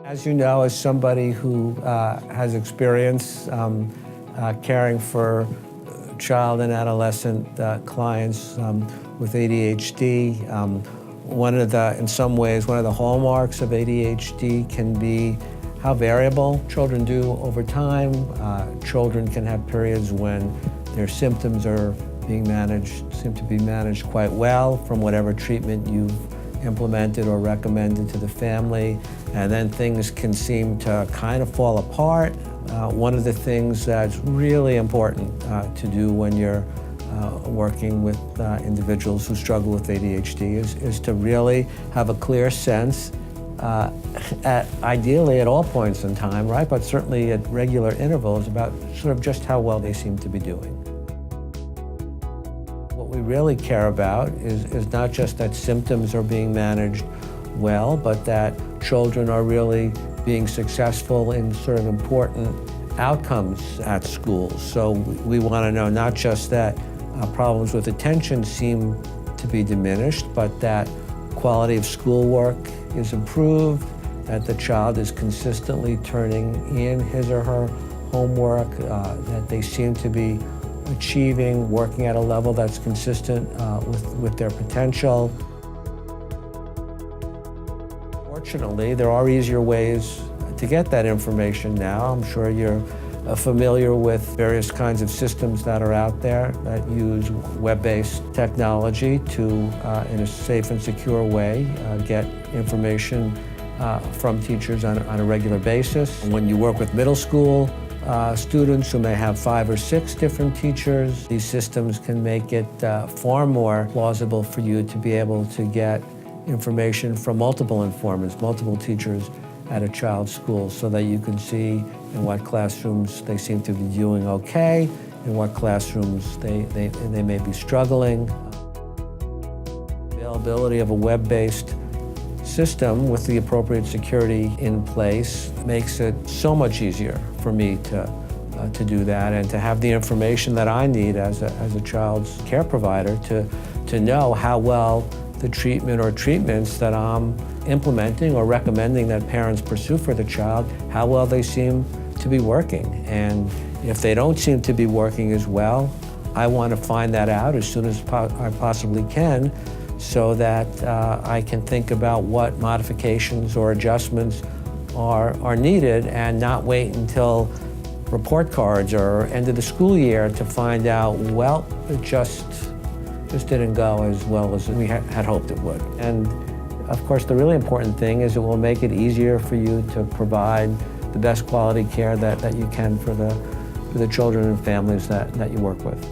As you know, as somebody who has experience caring for child and adolescent clients with ADHD, in some ways, one of the hallmarks of ADHD can be how variable children do over time. Children can have periods when their symptoms are seem to be managed quite well from whatever treatment you've implemented or recommended to the family, and then things can seem to kind of fall apart. One of the things that's really important to do when you're working with individuals who struggle with ADHD is to really have a clear sense, ideally at all points in time, right, but certainly at regular intervals, about sort of just how well they seem to be doing. What we really care about is not just that symptoms are being managed well, but that children are really being successful in sort of important outcomes at school. So we want to know not just that problems with attention seem to be diminished, but that quality of schoolwork is improved, that the child is consistently turning in his or her homework, that they seem to be achieving, working at a level that's consistent with their potential. Fortunately, there are easier ways to get that information now. I'm sure you're familiar with various kinds of systems that are out there that use web-based technology to, in a safe and secure way, get information from teachers on a regular basis. When you work with middle school students who may have 5 or 6 different teachers, these systems can make it far more plausible for you to be able to get information from multiple informants, multiple teachers at a child's school, so that you can see in what classrooms they seem to be doing okay, in what classrooms they may be struggling. Availability of a web-based system with the appropriate security in place makes it so much easier for me to do that and to have the information that I need as a child's care provider to know how well the treatment or treatments that I'm implementing or recommending that parents pursue for the child, how well they seem to be working. And if they don't seem to be working as well, I want to find that out as soon as I possibly can, so that I can think about what modifications or adjustments are needed, and not wait until report cards or end of the school year to find out, well, it just didn't go as well as we had hoped it would. And of course, the really important thing is it will make it easier for you to provide the best quality care that you can for the children and families that you work with.